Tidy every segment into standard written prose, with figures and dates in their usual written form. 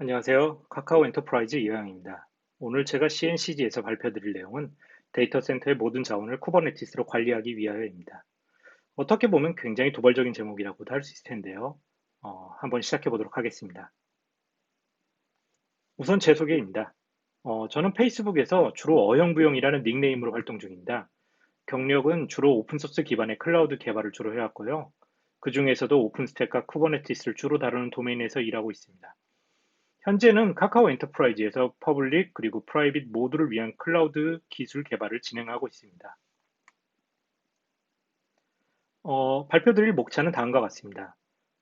안녕하세요. 카카오 엔터프라이즈 이호양입니다. 오늘 제가 CNCG에서 발표드릴 내용은 데이터 센터의 모든 자원을 쿠버네티스로 관리하기 위하여입니다. 어떻게 보면 굉장히 도발적인 제목이라고도 할 수 있을 텐데요. 한번 시작해 보도록 하겠습니다. 우선 제 소개입니다. 저는 페이스북에서 주로 어영부영이라는 닉네임으로 활동 중입니다. 경력은 주로 오픈소스 기반의 클라우드 개발을 주로 해왔고요. 그 중에서도 오픈스택과 쿠버네티스를 주로 다루는 도메인에서 일하고 있습니다. 현재는 카카오 엔터프라이즈에서 퍼블릭 그리고 프라이빗 모두를 위한 클라우드 기술 개발을 진행하고 있습니다. 발표드릴 목차는 다음과 같습니다.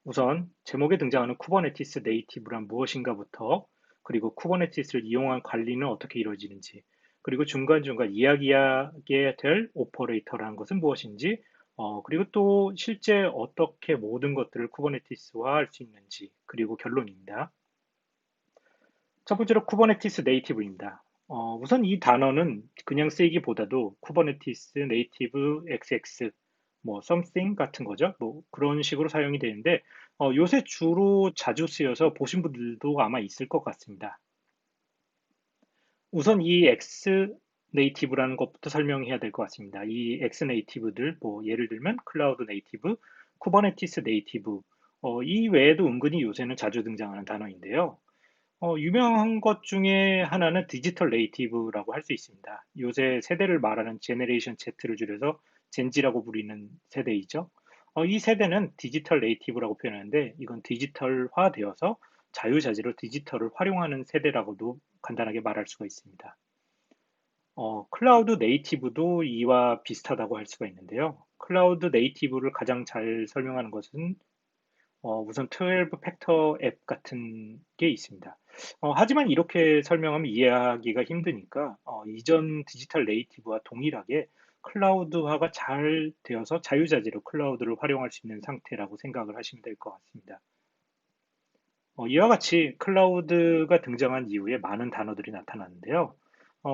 우선 제목에 등장하는 쿠버네티스 네이티브란 무엇인가부터, 그리고 쿠버네티스를 이용한 관리는 어떻게 이루어지는지, 그리고 중간중간 이야기하게 될 오퍼레이터라는 것은 무엇인지, 그리고 또 실제 어떻게 모든 것들을 쿠버네티스화할 수 있는지, 그리고 결론입니다. 첫 번째로 쿠버네티스 네이티브입니다. 우선 이 단어는 그냥 쓰이기보다도 쿠버네티스 네이티브 XX, 뭐 something 같은 거죠. 뭐 그런 식으로 사용이 되는데 요새 주로 자주 쓰여서 보신 분들도 아마 있을 것 같습니다. 우선 이 X 네이티브라는 것부터 설명해야 될 것 같습니다. 이 X 네이티브들, 뭐 예를 들면 클라우드 네이티브, 쿠버네티스 네이티브, 이 외에도 은근히 요새는 자주 등장하는 단어인데요. 유명한 것 중에 하나는 디지털 네이티브라고 할 수 있습니다. 요새 세대를 말하는 제네레이션 Z를 줄여서 젠지라고 부르는 세대이죠. 이 세대는 디지털 네이티브라고 표현하는데 이건 디지털화 되어서 자유자재로 디지털을 활용하는 세대라고도 간단하게 말할 수가 있습니다. 클라우드 네이티브도 이와 비슷하다고 할 수가 있는데요. 클라우드 네이티브를 가장 잘 설명하는 것은 우선 12 팩터 앱 같은 게 있습니다. 하지만 이렇게 설명하면 이해하기가 힘드니까 이전 디지털 네이티브와 동일하게 클라우드화가 잘 되어서 자유자재로 클라우드를 활용할 수 있는 상태라고 생각을 하시면 될 것 같습니다. 이와 같이 클라우드가 등장한 이후에 많은 단어들이 나타났는데요.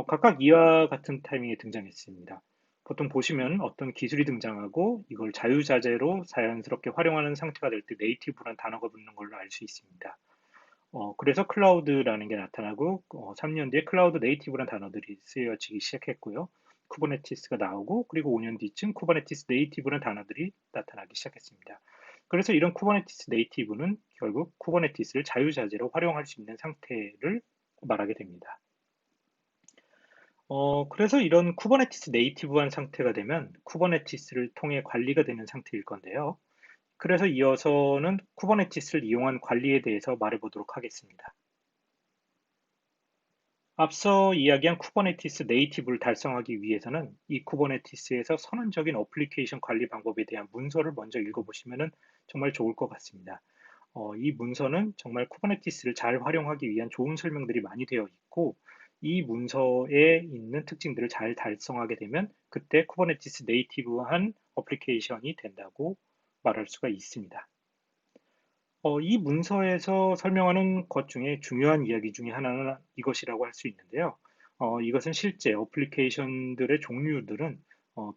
각각 이와 같은 타이밍에 등장했습니다. 보통 보시면 어떤 기술이 등장하고 이걸 자유자재로 자연스럽게 활용하는 상태가 될 때 네이티브란 단어가 붙는 걸로 알 수 있습니다. 그래서 클라우드라는 게 나타나고 3년 뒤에 클라우드 네이티브란 단어들이 쓰여지기 시작했고요. 쿠버네티스가 나오고 그리고 5년 뒤쯤 쿠버네티스 네이티브란 단어들이 나타나기 시작했습니다. 그래서 이런 쿠버네티스 네이티브는 결국 쿠버네티스를 자유자재로 활용할 수 있는 상태를 말하게 됩니다. 그래서 이런 쿠버네티스 네이티브한 상태가 되면 쿠버네티스를 통해 관리가 되는 상태일 건데요. 그래서 이어서는 쿠버네티스를 이용한 관리에 대해서 말해보도록 하겠습니다. 앞서 이야기한 쿠버네티스 네이티브를 달성하기 위해서는 이 쿠버네티스에서 선언적인 어플리케이션 관리 방법에 대한 문서를 먼저 읽어보시면 정말 좋을 것 같습니다. 이 문서는 정말 쿠버네티스를 잘 활용하기 위한 좋은 설명들이 많이 되어 있고, 이 문서에 있는 특징들을 잘 달성하게 되면 그때 쿠버네티스 네이티브한 어플리케이션이 된다고 말할 수가 있습니다. 이 문서에서 설명하는 것 중에 중요한 이야기 중에 하나는 이것이라고 할 수 있는데요. 이것은 실제 어플리케이션들의 종류들은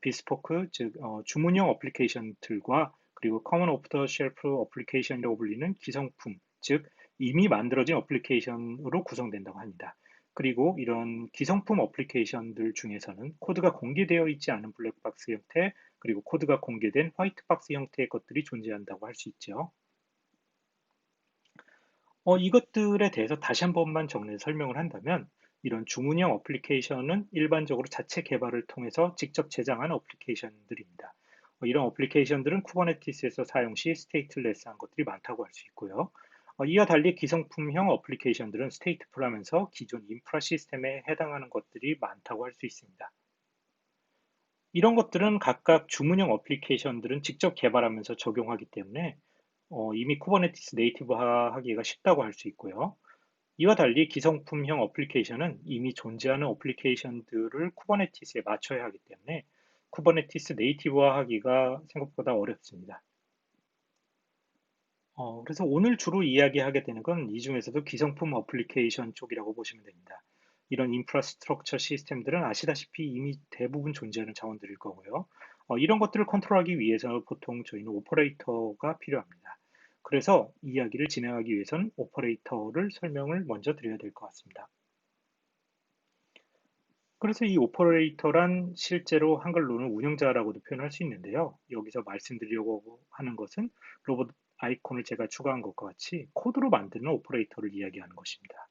비스포크, 즉 주문형 어플리케이션들과 그리고 커먼 오프 더 쉘프 어플리케이션이라고 불리는 기성품, 즉 이미 만들어진 어플리케이션으로 구성된다고 합니다. 그리고 이런 기성품 어플리케이션들 중에서는 코드가 공개되어 있지 않은 블랙박스 형태, 그리고 코드가 공개된 화이트박스 형태의 것들이 존재한다고 할 수 있죠. 이것들에 대해서 다시 한 번만 정리해 설명을 한다면, 이런 주문형 어플리케이션은 일반적으로 자체 개발을 통해서 직접 제작한 어플리케이션들입니다. 이런 어플리케이션들은 쿠버네티스에서 사용 시 스테이트레스한 것들이 많다고 할 수 있고요. 이와 달리 기성품형 어플리케이션들은 스테이트풀하면서 기존 인프라 시스템에 해당하는 것들이 많다고 할 수 있습니다. 이런 것들은 각각 주문형 어플리케이션들은 직접 개발하면서 적용하기 때문에 이미 쿠버네티스 네이티브화 하기가 쉽다고 할 수 있고요. 이와 달리 기성품형 어플리케이션은 이미 존재하는 어플리케이션들을 쿠버네티스에 맞춰야 하기 때문에 쿠버네티스 네이티브화 하기가 생각보다 어렵습니다. 그래서 오늘 주로 이야기하게 되는 건 이 중에서도 기성품 어플리케이션 쪽이라고 보시면 됩니다. 이런 인프라스트럭처 시스템들은 아시다시피 이미 대부분 존재하는 자원들일 거고요. 이런 것들을 컨트롤하기 위해서 보통 저희는 오퍼레이터가 필요합니다. 그래서 이야기를 진행하기 위해서는 오퍼레이터를 설명을 먼저 드려야 될 것 같습니다. 그래서 이 오퍼레이터란 실제로 한글로는 운영자라고도 표현할 수 있는데요. 여기서 말씀드리려고 하는 것은 로봇 아이콘을 제가 추가한 것과 같이 코드로 만드는 오퍼레이터를 이야기하는 것입니다.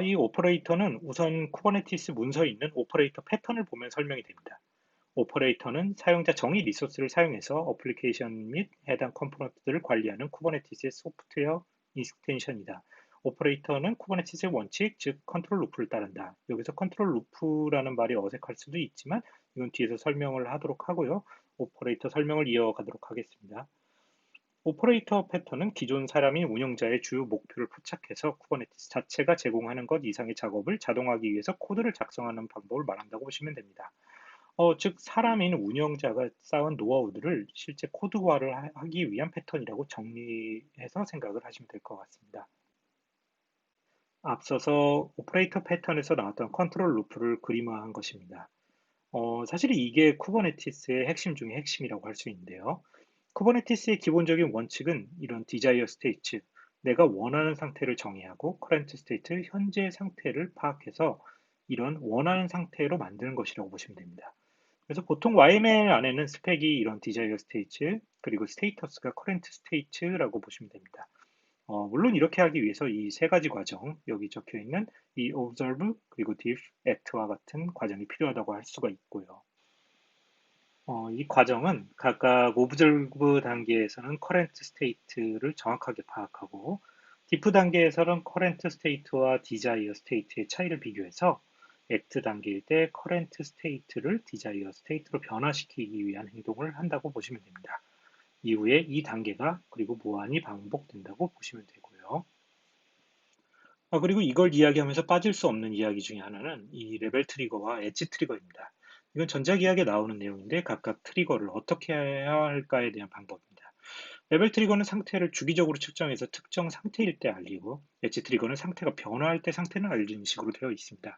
이 오퍼레이터는 우선 쿠버네티스 문서에 있는 오퍼레이터 패턴을 보면 설명이 됩니다. 오퍼레이터는 사용자 정의 리소스를 사용해서 어플리케이션 및 해당 컴포넌트들을 관리하는 쿠버네티스의 소프트웨어 익스텐션이다. 오퍼레이터는 쿠버네티스의 원칙, 즉 컨트롤 루프를 따른다. 여기서 컨트롤 루프라는 말이 어색할 수도 있지만 이건 뒤에서 설명을 하도록 하고요. 오퍼레이터 설명을 이어가도록 하겠습니다. 오퍼레이터 패턴은 기존 사람인 운영자의 주요 목표를 포착해서 쿠버네티스 자체가 제공하는 것 이상의 작업을 자동화하기 위해서 코드를 작성하는 방법을 말한다고 보시면 됩니다. 즉 사람인 운영자가 쌓은 노하우들을 실제 코드화를 하기 위한 패턴이라고 정리해서 생각을 하시면 될 것 같습니다. 앞서서 오퍼레이터 패턴에서 나왔던 컨트롤 루프를 그림화한 것입니다. 사실 이게 쿠버네티스의 핵심 중의 핵심이라고 할 수 있는데요. 쿠버네티스의 기본적인 원칙은 이런 디자이어 스테이트, 내가 원하는 상태를 정의하고 커런트 스테이트, 현재 상태를 파악해서 이런 원하는 상태로 만드는 것이라고 보시면 됩니다. 그래서 보통 YML 안에는 스펙이 이런 디자이어 스테이트, 그리고 스테이터스가 커런트 스테이트라고 보시면 됩니다. 물론 이렇게 하기 위해서 이 세 가지 과정, 여기 적혀 있는 이 observe, 그리고 diff, act와 같은 과정이 필요하다고 할 수가 있고요. 이 과정은 각각 observe 단계에서는 current state를 정확하게 파악하고, diff 단계에서는 current state와 desire state의 차이를 비교해서 act 단계일 때 current state를 desire state로 변화시키기 위한 행동을 한다고 보시면 됩니다. 이후에 이 단계가 그리고 무한히 반복된다고 보시면 되고요. 그리고 이걸 이야기하면서 빠질 수 없는 이야기 중에 하나는 이 레벨 트리거와 엣지 트리거입니다. 이건 전자기하에 나오는 내용인데 각각 트리거를 어떻게 해야 할까에 대한 방법입니다. 레벨 트리거는 상태를 주기적으로 측정해서 특정 상태일 때 알리고, 엣지 트리거는 상태가 변화할 때 상태를 알리는 식으로 되어 있습니다.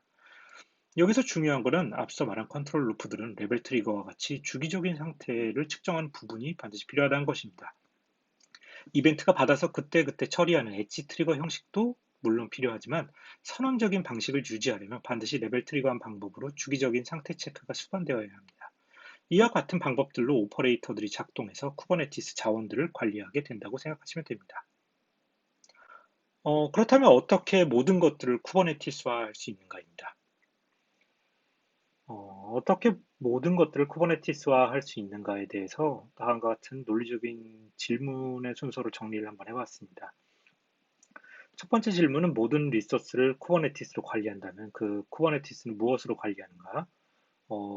여기서 중요한 것은 앞서 말한 컨트롤 루프들은 레벨 트리거와 같이 주기적인 상태를 측정하는 부분이 반드시 필요하다는 것입니다. 이벤트가 받아서 그때그때 처리하는 엣지 트리거 형식도 물론 필요하지만 선언적인 방식을 유지하려면 반드시 레벨 트리거한 방법으로 주기적인 상태 체크가 수반되어야 합니다. 이와 같은 방법들로 오퍼레이터들이 작동해서 쿠버네티스 자원들을 관리하게 된다고 생각하시면 됩니다. 그렇다면 어떻게 모든 것들을 쿠버네티스화할 수 있는가입니다. 어떻게 모든 것들을 쿠버네티스화할 수 있는가에 대해서 다음과 같은 논리적인 질문의 순서로 정리를 한번 해봤습니다. 첫 번째 질문은 모든 리소스를 쿠버네티스로 관리한다면 그 쿠버네티스는 무엇으로 관리하는가?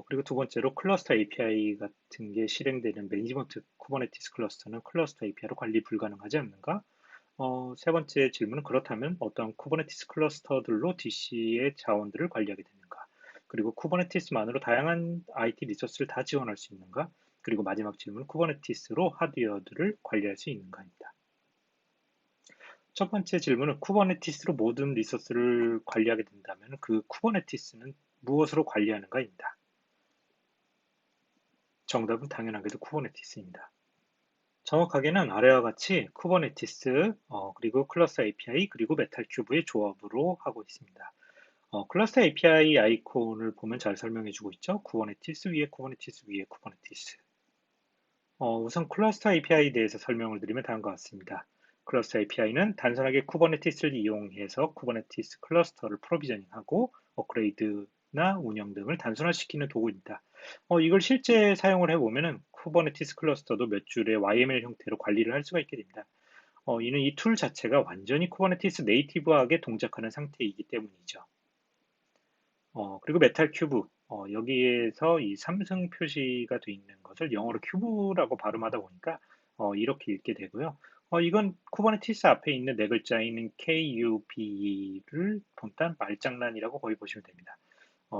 그리고 두 번째로 클러스터 API 같은 게 실행되는 매니지먼트 쿠버네티스 클러스터는 클러스터 API로 관리 불가능하지 않는가? 세 번째 질문은 그렇다면 어떤 쿠버네티스 클러스터들로 DC의 자원들을 관리하게 되는가? 그리고 쿠버네티스만으로 다양한 IT 리소스를 다 지원할 수 있는가? 그리고 마지막 질문은 쿠버네티스로 하드웨어들을 관리할 수 있는가입니다. 첫 번째 질문은 쿠버네티스로 모든 리소스를 관리하게 된다면 그 쿠버네티스는 무엇으로 관리하는가입니다. 정답은 당연하게도 쿠버네티스입니다. 정확하게는 아래와 같이 쿠버네티스, 그리고 클러스터 API, 그리고 메탈 큐브의 조합으로 하고 있습니다. 클러스터 API 아이콘을 보면 잘 설명해주고 있죠. 쿠버네티스 위에 쿠버네티스 위에 쿠버네티스. 우선 클러스터 API에 대해서 설명을 드리면 다음과 같습니다. 클러스터 API는 단순하게 쿠버네티스를 이용해서 쿠버네티스 클러스터를 프로비저닝하고 업그레이드나 운영 등을 단순화시키는 도구입니다. 이걸 실제 사용을 해보면은 쿠버네티스 클러스터도 몇 줄의 YML 형태로 관리를 할 수가 있게 됩니다. 이는 이 툴 자체가 완전히 쿠버네티스 네이티브하게 동작하는 상태이기 때문이죠. 그리고 메탈 큐브, 여기에서 이 삼성 표시가 되어 있는 것을 영어로 큐브라고 발음하다 보니까 이렇게 읽게 되고요. 이건 쿠버네티스 앞에 있는 네 글자인 KUB를 본딴 말장난이라고 거의 보시면 됩니다.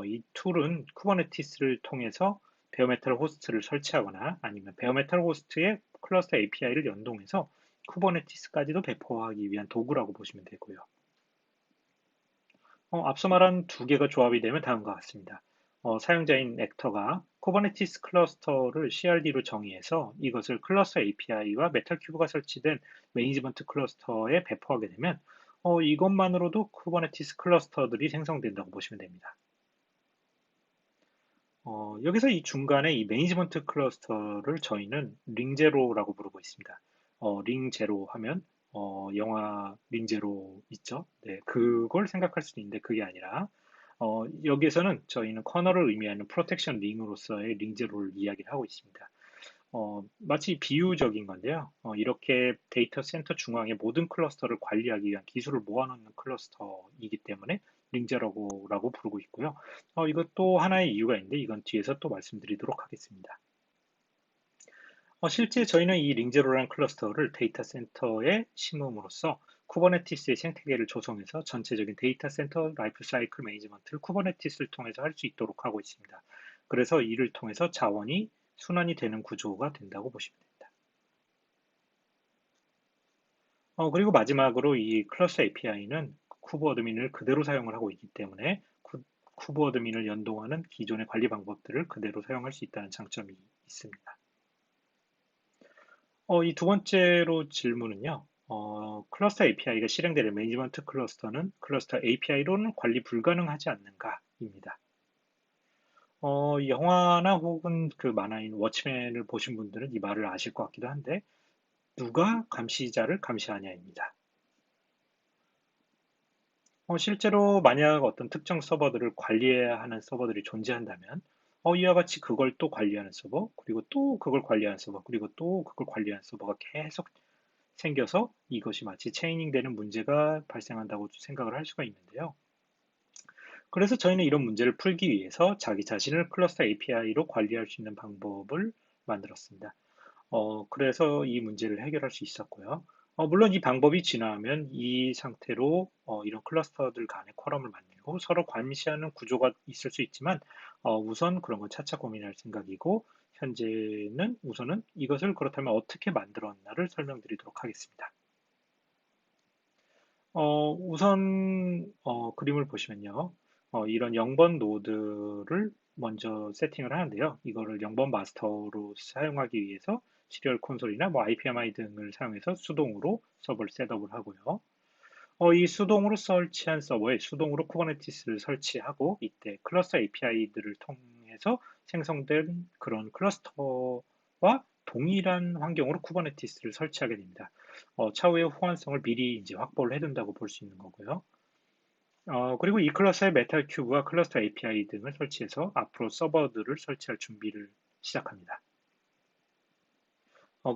이 툴은 쿠버네티스를 통해서 베어메탈 호스트를 설치하거나 아니면 베어메탈 호스트에 클러스터 API를 연동해서 쿠버네티스까지도 배포하기 위한 도구라고 보시면 되고요. 앞서 말한 두 개가 조합이 되면 다음과 같습니다. 사용자인 액터가 쿠버네티스 클러스터를 CRD로 정의해서 이것을 클러스터 API와 메탈큐브가 설치된 매니지먼트 클러스터에 배포하게 되면 이것만으로도 쿠버네티스 클러스터들이 생성된다고 보시면 됩니다. 여기서 이 중간에 이 매니지먼트 클러스터를 저희는 링제로라고 부르고 있습니다. 링제로 하면 영화 링제로 있죠? 네, 그걸 생각할 수도 있는데 그게 아니라 여기에서는 저희는 커널을 의미하는 프로텍션 링으로서의 링제로를 이야기를 하고 있습니다. 마치 비유적인 건데요. 이렇게 데이터 센터 중앙에 모든 클러스터를 관리하기 위한 기술을 모아놓는 클러스터이기 때문에 링제로라고 부르고 있고요. 이것도 하나의 이유가 있는데 이건 뒤에서 또 말씀드리도록 하겠습니다. 실제 저희는 이 링제로라는 클러스터를 데이터 센터에 심음으로써 쿠버네티스의 생태계를 조성해서 전체적인 데이터 센터 라이프 사이클 매니지먼트를 쿠버네티스를 통해서 할 수 있도록 하고 있습니다. 그래서 이를 통해서 자원이 순환이 되는 구조가 된다고 보시면 됩니다. 그리고 마지막으로 이 클러스터 API는 쿠버 어드민을 그대로 사용을 하고 있기 때문에 쿠버 어드민을 연동하는 기존의 관리 방법들을 그대로 사용할 수 있다는 장점이 있습니다. 이 두 번째로 질문은요. 클러스터 API가 실행되는 매니지먼트 클러스터는 클러스터 API로는 관리 불가능하지 않는가입니다. 영화나 혹은 그 만화인 워치맨을 보신 분들은 이 말을 아실 것 같기도 한데 누가 감시자를 감시하냐입니다. 실제로 만약 어떤 특정 서버들을 관리해야 하는 서버들이 존재한다면 이와 같이 그걸 또 관리하는 서버, 그리고 또 그걸 관리하는 서버, 그리고 또 그걸 관리하는 서버가 계속 생겨서 이것이 마치 체이닝 되는 문제가 발생한다고 생각을 할 수가 있는데요. 그래서 저희는 이런 문제를 풀기 위해서 자기 자신을 클러스터 API로 관리할 수 있는 방법을 만들었습니다. 그래서 이 문제를 해결할 수 있었고요. 물론 이 방법이 진화하면 이 상태로 이런 클러스터들 간의 쿼럼을 만들고 서로 감시하는 구조가 있을 수 있지만 우선 그런 건 차차 고민할 생각이고 현재는 우선은 이것을 그렇다면 어떻게 만들었나를 설명드리도록 하겠습니다. 우선 그림을 보시면요. 이런 0번 노드를 먼저 세팅을 하는데요. 이거를 0번 마스터로 사용하기 위해서 시리얼 콘솔이나 뭐 IPMI 등을 사용해서 수동으로 서버를 셋업을 하고요. 이 수동으로 설치한 서버에 수동으로 쿠버네티스를 설치하고 이때 클러스터 API들을 통해서 생성된 그런 클러스터와 동일한 환경으로 쿠버네티스를 설치하게 됩니다. 차후의 호환성을 미리 이제 확보를 해둔다고 볼 수 있는 거고요. 그리고 이 클러스터의 메탈 큐브와 클러스터 API 등을 설치해서 앞으로 서버들을 설치할 준비를 시작합니다.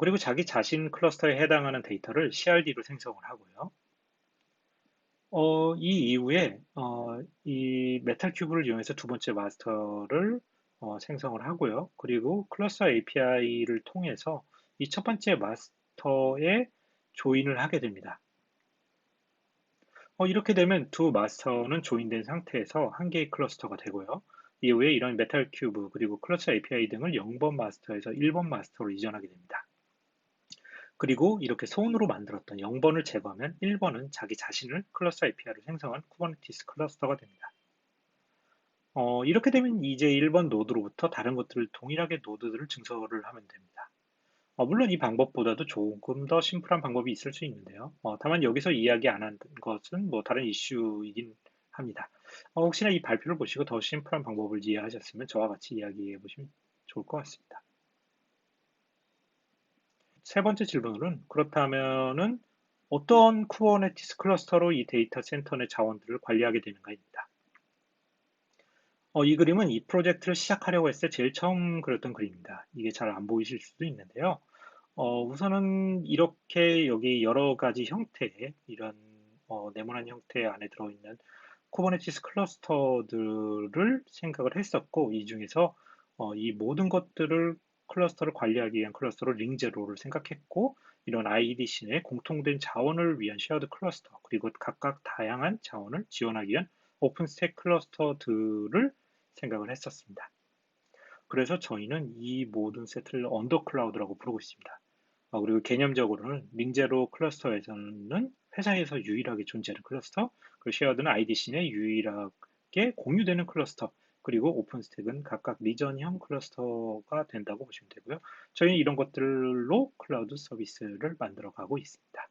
그리고 자기 자신 클러스터에 해당하는 데이터를 CRD로 생성을 하고요. 이 이후에 이 메탈 큐브를 이용해서 두 번째 마스터를 생성을 하고요. 그리고 클러스터 API를 통해서 이 첫 번째 마스터에 조인을 하게 됩니다. 이렇게 되면 두 마스터는 조인된 상태에서 한 개의 클러스터가 되고요. 이후에 이런 메탈 큐브 그리고 클러스터 API 등을 0번 마스터에서 1번 마스터로 이전하게 됩니다. 그리고 이렇게 손으로 만들었던 0번을 제거하면 1번은 자기 자신을 클러스터 API로 생성한 쿠버네티스 클러스터가 됩니다. 이렇게 되면 이제 1번 노드로부터 다른 것들을 동일하게 노드들을 증설을 하면 됩니다. 물론 이 방법보다도 조금 더 심플한 방법이 있을 수 있는데요. 다만 여기서 이야기 안 한 것은 뭐 다른 이슈이긴 합니다. 혹시나 이 발표를 보시고 더 심플한 방법을 이해하셨으면 저와 같이 이야기해 보시면 좋을 것 같습니다. 세 번째 질문은 그렇다면은 어떤 쿠버네티스 클러스터로 이 데이터 센터 내 자원들을 관리하게 되는가입니다. 이 그림은 이 프로젝트를 시작하려고 했을 때 제일 처음 그렸던 그림입니다. 이게 잘 안 보이실 수도 있는데요. 우선은 이렇게 여기 여러 가지 형태의 이런 네모난 형태 안에 들어있는 쿠버네티스 클러스터들을 생각을 했었고 이 중에서 이 모든 것들을 클러스터를 관리하기 위한 클러스터로 링제로를 생각했고 이런 IDC 내 공통된 자원을 위한 쉐어드 클러스터 그리고 각각 다양한 자원을 지원하기 위한 오픈 스택 클러스터들을 생각을 했었습니다. 그래서 저희는 이 모든 세트를 언더 클라우드라고 부르고 있습니다. 그리고 개념적으로는 링제로 클러스터에서는 회사에서 유일하게 존재하는 클러스터, 그리고 쉐어드는 IDC 내 유일하게 공유되는 클러스터, 그리고 오픈스택은 각각 리전형 클러스터가 된다고 보시면 되고요. 저희는 이런 것들로 클라우드 서비스를 만들어 가고 있습니다.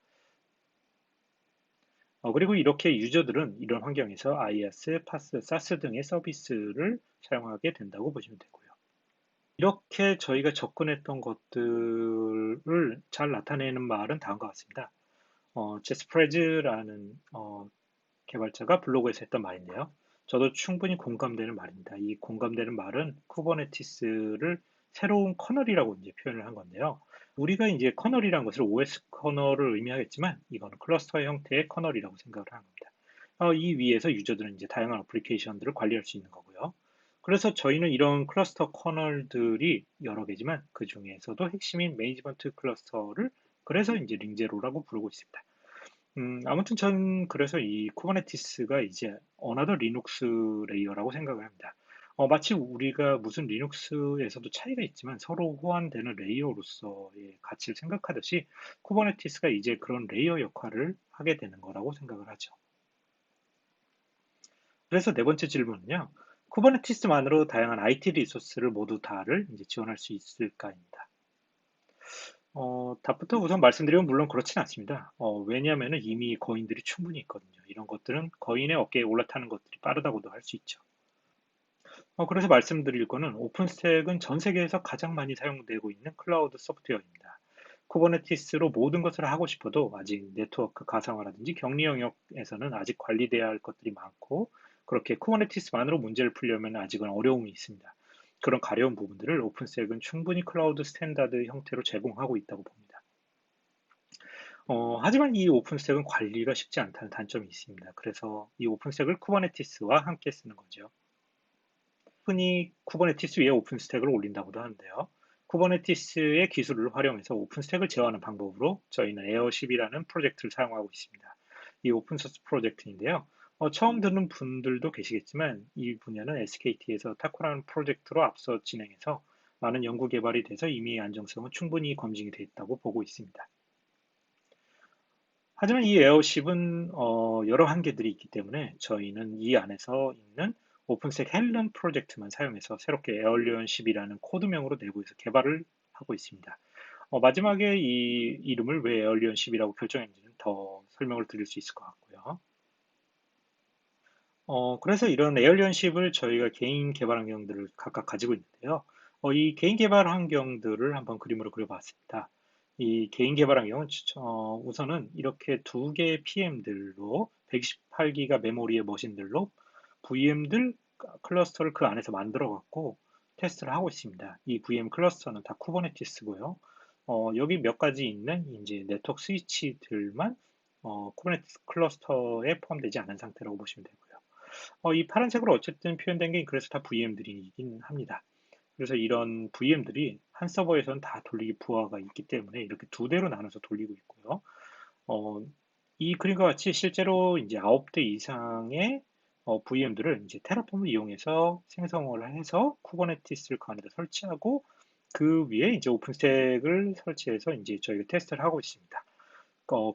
그리고 이렇게 유저들은 이런 환경에서 IaaS, PaaS, SaaS 등의 서비스를 사용하게 된다고 보시면 되고요. 이렇게 저희가 접근했던 것들을 잘 나타내는 말은 다음과 같습니다. 제스프레즈라는 개발자가 블로그에서 했던 말인데요. 저도 충분히 공감되는 말입니다. 이 공감되는 말은 쿠버네티스를 새로운 커널이라고 이제 표현을 한 건데요. 우리가 이제 커널이라는 것을 OS 커널을 의미하겠지만 이거는 클러스터 형태의 커널이라고 생각을 하는 겁니다. 이 위에서 유저들은 이제 다양한 어플리케이션들을 관리할 수 있는 거고요. 그래서 저희는 이런 클러스터 커널들이 여러 개지만 그 중에서도 핵심인 매니지먼트 클러스터를 그래서 이제 링제로라고 부르고 있습니다. 아무튼 전 그래서 이 쿠버네티스가 이제 어나더 리눅스 레이어라고 생각을 합니다. 마치 우리가 무슨 리눅스에서도 차이가 있지만 서로 호환되는 레이어로서의 가치를 생각하듯이 쿠버네티스가 이제 그런 레이어 역할을 하게 되는 거라고 생각을 하죠. 그래서 네 번째 질문은요. 쿠버네티스만으로 다양한 IT 리소스를 모두 다를 이제 지원할 수 있을까입니다. 답부터 우선 말씀드리면 물론 그렇진 않습니다. 왜냐하면 이미 거인들이 충분히 있거든요. 이런 것들은 거인의 어깨에 올라타는 것들이 빠르다고도 할 수 있죠. 그래서 말씀드릴 거는 오픈스택은 전 세계에서 가장 많이 사용되고 있는 클라우드 소프트웨어입니다. 쿠버네티스로 모든 것을 하고 싶어도 아직 네트워크 가상화라든지 격리 영역에서는 아직 관리돼야 할 것들이 많고 그렇게 쿠버네티스만으로 문제를 풀려면 아직은 어려움이 있습니다. 그런 가려운 부분들을 오픈스택은 충분히 클라우드 스탠다드 형태로 제공하고 있다고 봅니다. 하지만 이 오픈스택은 관리가 쉽지 않다는 단점이 있습니다. 그래서 이 오픈스택을 쿠버네티스와 함께 쓰는 거죠. 흔히 쿠버네티스 위에 오픈스택을 올린다고도 하는데요. 쿠버네티스의 기술을 활용해서 오픈스택을 제어하는 방법으로 저희는 에어십이라는 프로젝트를 사용하고 있습니다. 이 오픈소스 프로젝트인데요. 처음 듣는 분들도 계시겠지만 이 분야는 SKT에서 타코라는 프로젝트로 앞서 진행해서 많은 연구 개발이 돼서 이미 안정성은 충분히 검증이 되어 있다고 보고 있습니다. 하지만 이 에어십은 여러 한계들이 있기 때문에 저희는 이 안에서 있는 오픈스택 헬렌 프로젝트만 사용해서 새롭게 에얼리언십이라는 코드명으로 내부에서 개발을 하고 있습니다. 마지막에 이 이름을 왜 에얼리언십이라고 결정했는지는 더 설명을 드릴 수 있을 것 같고요. 그래서 이런 에얼리언십을 저희가 개인 개발 환경들을 각각 가지고 있는데요. 이 개인 개발 환경들을 한번 그림으로 그려봤습니다. 이 개인 개발 환경은 우선은 이렇게 두 개의 PM들로 128기가 메모리의 머신들로 VM들 클러스터를 그 안에서 만들어 갖고 테스트를 하고 있습니다. 이 VM 클러스터는 다 쿠버네티스고요. 여기 몇 가지 있는 이제 네트워크 스위치들만 쿠버네티스 클러스터에 포함되지 않은 상태라고 보시면 되고요. 이 파란색으로 어쨌든 표현된 게 그래서 다 VM들이긴 합니다. 그래서 이런 VM들이 한 서버에서는 다 돌리기 부하가 있기 때문에 이렇게 두 대로 나눠서 돌리고 있고요. 어, 이 그림과 같이 실제로 이제 9대 이상의 VM들을 이제 테라폼을 이용해서 생성을 해서 쿠버네티스를 그 안에다 설치하고 그 위에 이제 오픈스택을 설치해서 이제 저희가 테스트를 하고 있습니다.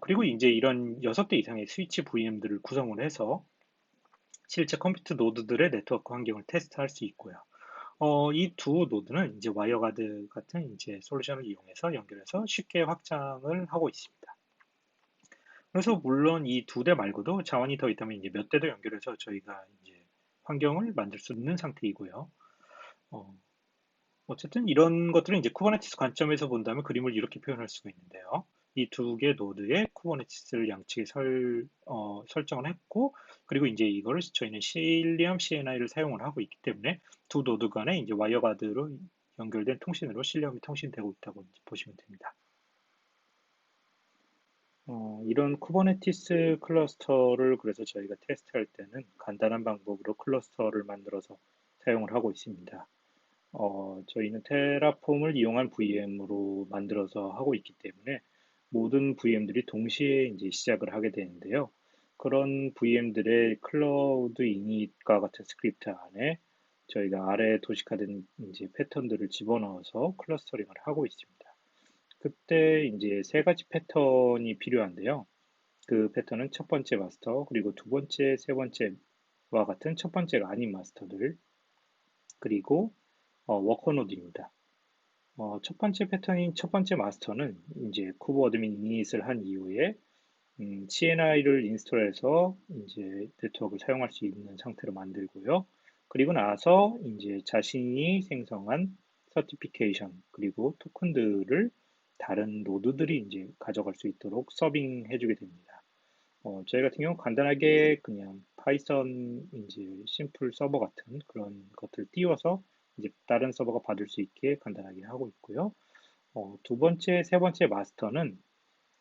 그리고 이제 이런 6대 이상의 스위치 VM들을 구성을 해서 실제 컴퓨터 노드들의 네트워크 환경을 테스트할 수 있고요. 이 두 노드는 이제 와이어가드 같은 이제 솔루션을 이용해서 연결해서 쉽게 확장을 하고 있습니다. 그래서 물론 이 두 대 말고도 자원이 더 있다면 이제 몇 대도 연결해서 저희가 이제 환경을 만들 수 있는 상태이고요. 어, 어쨌든 이런 것들은 이제 쿠버네티스 관점에서 본다면 그림을 이렇게 표현할 수가 있는데요. 이 두 개 노드에 쿠버네티스를 양측에 설정을 했고, 그리고 이제 이거를 저희는 실리엄 CNI를 사용을 하고 있기 때문에 두 노드 간에 이제 와이어가드로 연결된 통신으로 실리엄이 통신되고 있다고 이제 보시면 됩니다. 이런 쿠버네티스 클러스터를 그래서 저희가 테스트할 때는 간단한 방법으로 클러스터를 만들어서 사용을 하고 있습니다. 저희는 테라폼을 이용한 VM으로 만들어서 하고 있기 때문에 모든 VM들이 동시에 이제 시작을 하게 되는데요. 그런 VM들의 클라우드 이닛과 같은 스크립트 안에 저희가 아래 도식화된 이제 패턴들을 집어넣어서 클러스터링을 하고 있습니다. 그때 이제 세 가지 패턴이 필요한데요. 그 패턴은 첫 번째 마스터, 그리고 두 번째, 세 번째와 같은 첫 번째가 아닌 마스터들, 그리고 워커 노드입니다. 첫 번째 패턴인 첫 번째 마스터는 이제 쿠버 어드민 이닛을 한 이후에 CNI를 인스톨해서 이제 네트워크를 사용할 수 있는 상태로 만들고요. 그리고 나서 이제 자신이 생성한 서티피케이션 그리고 토큰들을 다른 노드들이 이제 가져갈 수 있도록 서빙해주게 됩니다. 저희 같은 경우 간단하게 그냥 파이썬 이제 심플 서버 같은 그런 것들 띄워서 이제 다른 서버가 받을 수 있게 간단하게 하고 있고요. 두 번째, 세 번째 마스터는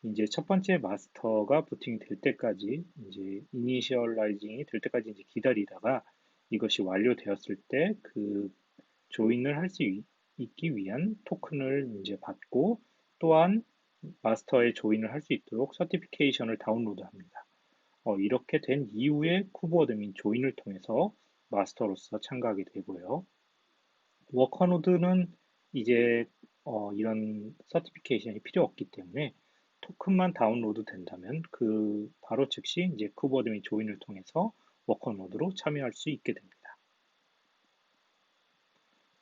이제 첫 번째 마스터가 부팅이 될 때까지 이제 이니셜라이징이 될 때까지 이제 기다리다가 이것이 완료되었을 때 그 조인을 할 수 있기 위한 토큰을 이제 받고 또한 마스터에 조인을 할 수 있도록 서티피케이션을 다운로드합니다. 이렇게 된 이후에 쿠버드 및 조인을 통해서 마스터로서 참가하게 되고요. 워커노드는 이제 이런 서티피케이션이 필요 없기 때문에 토큰만 다운로드 된다면 그 바로 즉시 이제 쿠버드 및 조인을 통해서 워커노드로 참여할 수 있게 됩니다.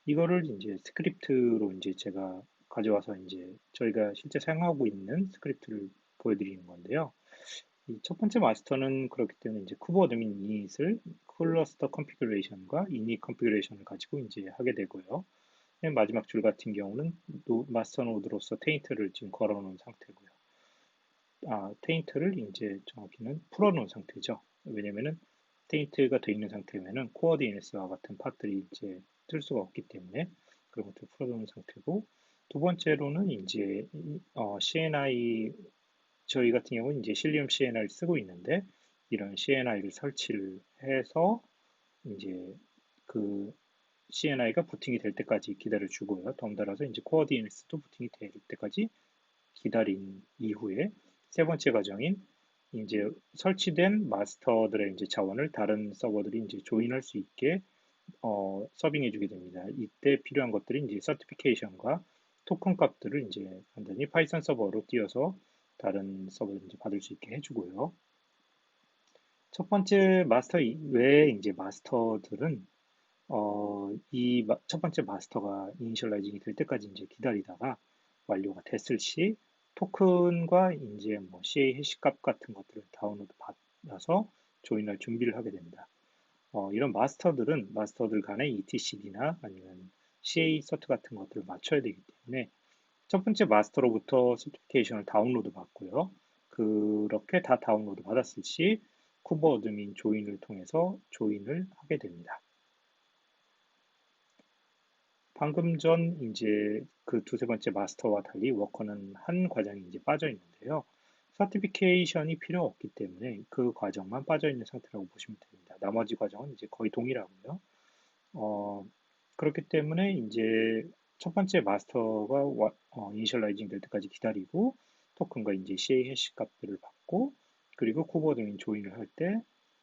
이거를 이제 스크립트로 이제 제가 가져와서 이제 저희가 실제 사용하고 있는 스크립트를 보여드리는 건데요. 이 첫 번째 마스터는 그렇기 때문에 이제 쿠버 어드민 이닛을 클러스터 컨피그레이션과 이닛 컨피그레이션을 가지고 이제 하게 되고요. 맨 마지막 줄 같은 경우는 마스터 노드로서 테인트를 지금 걸어놓은 상태고요. 테인트를 이제 정확히는 풀어놓은 상태죠. 왜냐면은 테인트가 되어 있는 상태면은 코어 DNS와 같은 팟들이 이제 뜰 수가 없기 때문에 그런 것들을 풀어놓은 상태고 두 번째로는 이제 CNI 저희 같은 경우는 이제 실리움 CNI를 쓰고 있는데 이런 CNI를 설치를 해서 이제 그 CNI가 부팅이 될 때까지 기다려 주고요. 덩달아서 이제 코어 DNS도 부팅이 될 때까지 기다린 이후에 세 번째 과정인 이제 설치된 마스터들의 이제 자원을 다른 서버들이 이제 조인할 수 있게 서빙해 주게 됩니다. 이때 필요한 것들이 이제 서티피케이션과 토큰 값들을 이제 간단히 파이썬 서버로 띄워서 다른 서버들이 이제 받을 수 있게 해주고요. 첫 번째 마스터 외에 이제 마스터들은 이 첫 번째 마스터가 이니셜라이징이 될 때까지 이제 기다리다가 완료가 됐을 시 토큰과 이제 뭐 CA 해시값 같은 것들을 다운로드 받아서 조인할 준비를 하게 됩니다. 이런 마스터들은 마스터들 간의 etcd나 아니면 CA 서트 같은 것들을 맞춰야 되기 때문에 첫 번째 마스터로부터 서티피케이션을 다운로드 받고요. 그렇게 다 다운로드 받았을 시 쿠버 어드민 조인을 통해서 조인을 하게 됩니다. 방금 전 이제 그 두세 번째 마스터와 달리 워커는 한 과정이 이제 빠져 있는데요. 서티피케이션이 필요 없기 때문에 그 과정만 빠져 있는 상태라고 보시면 됩니다. 나머지 과정은 이제 거의 동일하고요. 어, 그렇기 때문에 이제 첫 번째 마스터가 이니셜라이징 될 때까지 기다리고 토큰과 이제 CA 해시 값들을 받고 그리고 쿠버 등인 조인을 할 때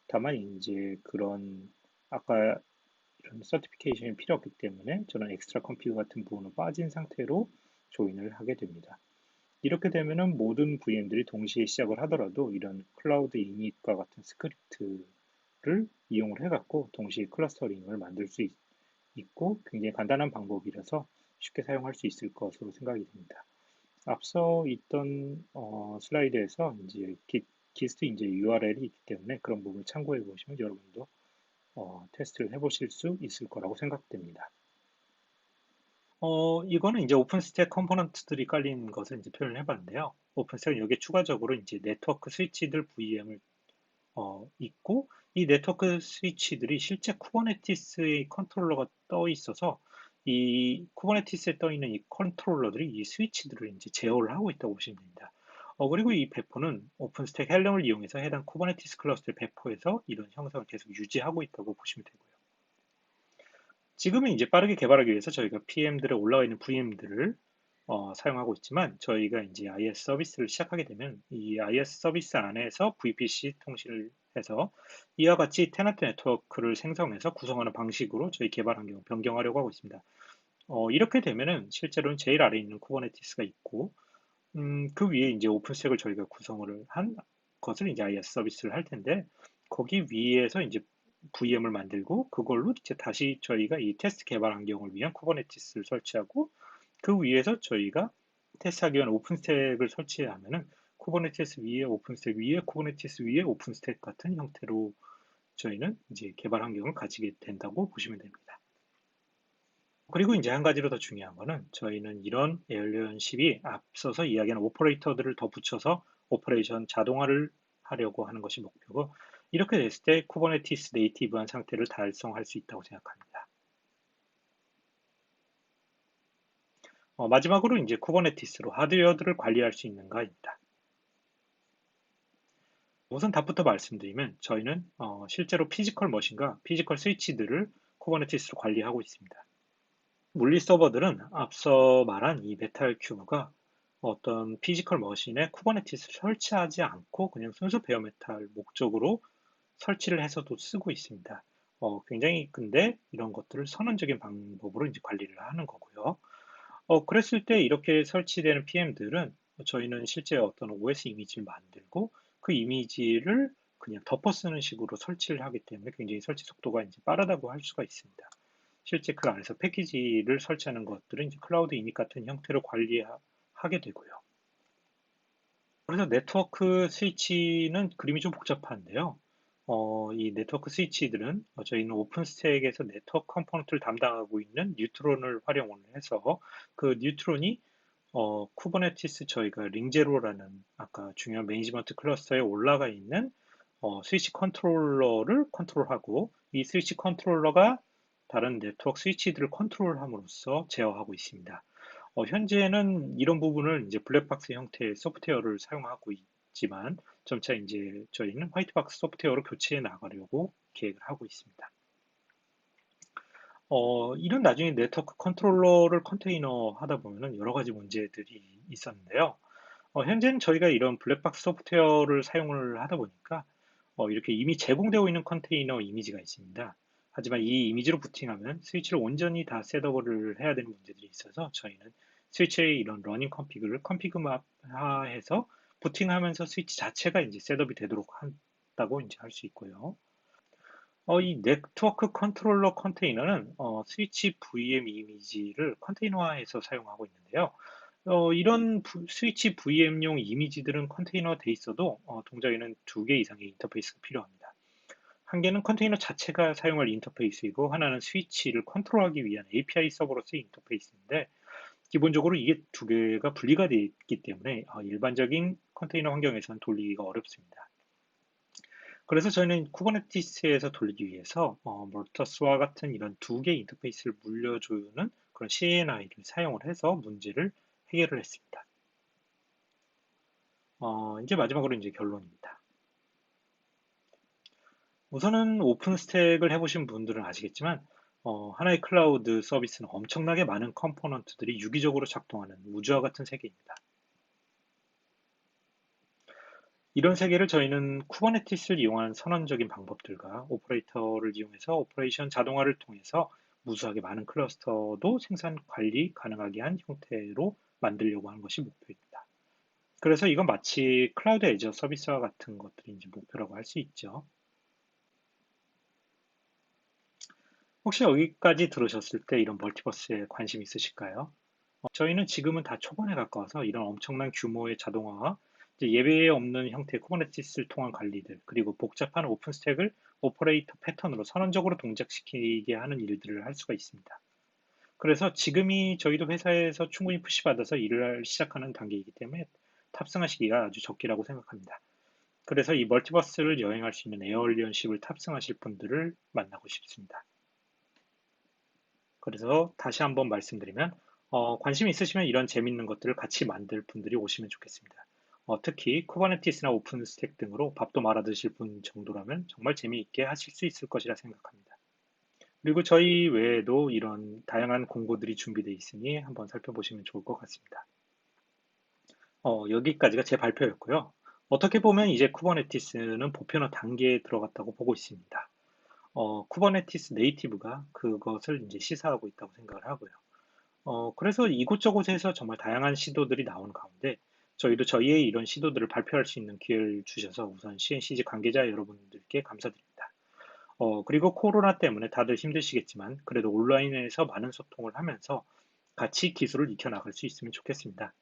다만 이제 그런 아까 이런 서티피케이션이 필요 없기 때문에 저는 엑스트라 컴퓨터 같은 부분은 빠진 상태로 조인을 하게 됩니다. 이렇게 되면은 모든 VM들이 동시에 시작을 하더라도 이런 클라우드 이닛과 같은 스크립트를 이용을 해갖고 동시에 클러스터링을 만들 수 있고 굉장히 간단한 방법이라서 쉽게 사용할 수 있을 것으로 생각이 됩니다. 앞서 있던 슬라이드에서 이제 기스트 이제 URL이 있기 때문에 그런 부분을 참고해 보시면 여러분도 테스트를 해보실 수 있을 거라고 생각됩니다. 이거는 이제 오픈스택 컴포넌트들이 깔린 것을 이제 표현을 해봤는데요. 오픈스택은 여기에 추가적으로 이제 네트워크 스위치들 VM을 있고 이 네트워크 스위치들이 실제 쿠버네티스의 컨트롤러가 떠 있어서 이 쿠버네티스에 떠 있는 이 컨트롤러들이 이 스위치들을 이제 제어를 하고 있다고 보시면 됩니다. 그리고 이 배포는 오픈스택 헬름을 이용해서 해당 쿠버네티스 클러스터를 배포해서 이런 형상을 계속 유지하고 있다고 보시면 되고요. 지금은 이제 빠르게 개발하기 위해서 저희가 PM들에 올라와 있는 VM들을 사용하고 있지만 저희가 이제 IS 서비스를 시작하게 되면 이 IS 서비스 안에서 VPC 통신을 해서 이와 같이 테너트 네트워크를 생성해서 구성하는 방식으로 저희 개발 환경을 변경하려고 하고 있습니다. 이렇게 되면은 실제로는 제일 아래에 있는 쿠버네티스가 있고 그 위에 이제 오픈스택을 저희가 구성을 한 것을 이제 IS 서비스를 할 텐데 거기 위에서 이제 VM을 만들고 그걸로 이제 다시 저희가 이 테스트 개발 환경을 위한 쿠버네티스를 설치하고 그 위에서 저희가 테스트하기 위한 오픈스택을 설치하면은 쿠버네티스 위에 오픈스택 위에 쿠버네티스 위에 오픈스택 같은 형태로 저희는 이제 개발 환경을 가지게 된다고 보시면 됩니다. 그리고 이제 한 가지로 더 중요한 거는 저희는 이런 에얼리언십이 앞서서 이야기한 오퍼레이터들을 더 붙여서 오퍼레이션 자동화를 하려고 하는 것이 목표고 이렇게 됐을 때 쿠버네티스 네이티브한 상태를 달성할 수 있다고 생각합니다. 마지막으로 이제 쿠버네티스로 하드웨어들을 관리할 수 있는가입니다. 우선 답부터 말씀드리면 저희는 실제로 피지컬 머신과 피지컬 스위치들을 쿠버네티스로 관리하고 있습니다. 물리 서버들은 앞서 말한 이 메탈 큐브가 어떤 피지컬 머신에 쿠버네티스를 설치하지 않고 그냥 순수 베어메탈 목적으로 설치를 해서도 쓰고 있습니다. 굉장히 근데 이런 것들을 선언적인 방법으로 이제 관리를 하는 거고요. 그랬을 때 이렇게 설치되는 PM들은 저희는 실제 어떤 OS 이미지를 만들고 그 이미지를 그냥 덮어 쓰는 식으로 설치를 하기 때문에 굉장히 설치 속도가 이제 빠르다고 할 수가 있습니다. 실제 그 안에서 패키지를 설치하는 것들은 이제 클라우드 이닛 같은 형태로 관리하게 되고요. 그래서 네트워크 스위치는 그림이 좀 복잡한데요. 이 네트워크 스위치들은 저희는 오픈스택에서 네트워크 컴포넌트를 담당하고 있는 뉴트론을 활용을 해서 그 뉴트론이 쿠버네티스 저희가 링제로라는 아까 중요한 매니지먼트 클러스터에 올라가 있는 스위치 컨트롤러를 컨트롤하고 이 스위치 컨트롤러가 다른 네트워크 스위치들을 컨트롤함으로써 제어하고 있습니다. 현재는 이런 부분을 이제 블랙박스 형태의 소프트웨어를 사용하고 있지만 점차 이제 저희는 화이트박스 소프트웨어로 교체해 나가려고 계획을 하고 있습니다. 이런 나중에 네트워크 컨트롤러를 컨테이너 하다 보면은 여러 가지 문제들이 있었는데요. 현재는 저희가 이런 블랙박스 소프트웨어를 사용을 하다 보니까 이렇게 이미 제공되어 있는 컨테이너 이미지가 있습니다. 하지만 이 이미지로 부팅하면 스위치를 온전히 다 셋업을 해야 되는 문제들이 있어서 저희는 스위치의 이런 러닝 컨피그를 컨피그화해서 부팅하면서 스위치 자체가 이제 셋업이 되도록 한다고 이제 할 수 있고요. 이 네트워크 컨트롤러 컨테이너는 스위치 VM 이미지를 컨테이너화해서 사용하고 있는데요. 이런 스위치 VM용 이미지들은 컨테이너화 돼 있어도 동작에는 두 개 이상의 인터페이스가 필요합니다. 한 개는 컨테이너 자체가 사용할 인터페이스이고 하나는 스위치를 컨트롤하기 위한 API 서버로서의 인터페이스인데 기본적으로 이게 두 개가 분리가 되어 있기 때문에 일반적인 컨테이너 환경에서는 돌리기가 어렵습니다. 그래서 저희는 쿠버네티스에서 돌리기 위해서 몰터스와 같은 이런 두 개의 인터페이스를 물려주는 그런 CNI를 사용을 해서 문제를 해결을 했습니다. 이제 마지막으로 이제 결론입니다. 우선은 오픈 스택을 해보신 분들은 아시겠지만 하나의 클라우드 서비스는 엄청나게 많은 컴포넌트들이 유기적으로 작동하는 우주와 같은 세계입니다. 이런 세계를 저희는 쿠버네티스를 이용한 선언적인 방법들과 오퍼레이터를 이용해서 오퍼레이션 자동화를 통해서 무수하게 많은 클러스터도 생산 관리 가능하게 한 형태로 만들려고 하는 것이 목표입니다. 그래서 이건 마치 클라우드 애저 서비스와 같은 것들이 이제 목표라고 할 수 있죠. 혹시 여기까지 들으셨을 때 이런 멀티버스에 관심 있으실까요? 저희는 지금은 다 초반에 가까워서 이런 엄청난 규모의 자동화와 이제 예외에 없는 형태의 쿠버네티스를 통한 관리들, 그리고 복잡한 오픈스택을 오퍼레이터 패턴으로 선언적으로 동작시키게 하는 일들을 할 수가 있습니다. 그래서 지금이 저희도 회사에서 충분히 푸시받아서 일을 시작하는 단계이기 때문에 탑승하시기가 아주 적기라고 생각합니다. 그래서 이 멀티버스를 여행할 수 있는 에어얼리언십을 탑승하실 분들을 만나고 싶습니다. 그래서 다시 한번 말씀드리면 관심 있으시면 이런 재밌는 것들을 같이 만들 분들이 오시면 좋겠습니다. 특히 쿠버네티스나 오픈스택 등으로 밥도 말아 드실 분 정도라면 정말 재미있게 하실 수 있을 것이라 생각합니다. 그리고 저희 외에도 이런 다양한 공고들이 준비되어 있으니 한번 살펴보시면 좋을 것 같습니다. 여기까지가 제 발표였고요. 어떻게 보면 이제 쿠버네티스는 보편화 단계에 들어갔다고 보고 있습니다. 쿠버네티스 네이티브가 그것을 이제 시사하고 있다고 생각을 하고요. 그래서 이곳저곳에서 정말 다양한 시도들이 나오는 가운데 저희도 저희의 이런 시도들을 발표할 수 있는 기회를 주셔서 우선 CNCG 관계자 여러분들께 감사드립니다. 그리고 코로나 때문에 다들 힘드시겠지만 그래도 온라인에서 많은 소통을 하면서 같이 기술을 익혀 나갈 수 있으면 좋겠습니다.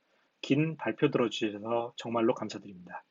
긴 발표 들어주셔서 정말로 감사드립니다.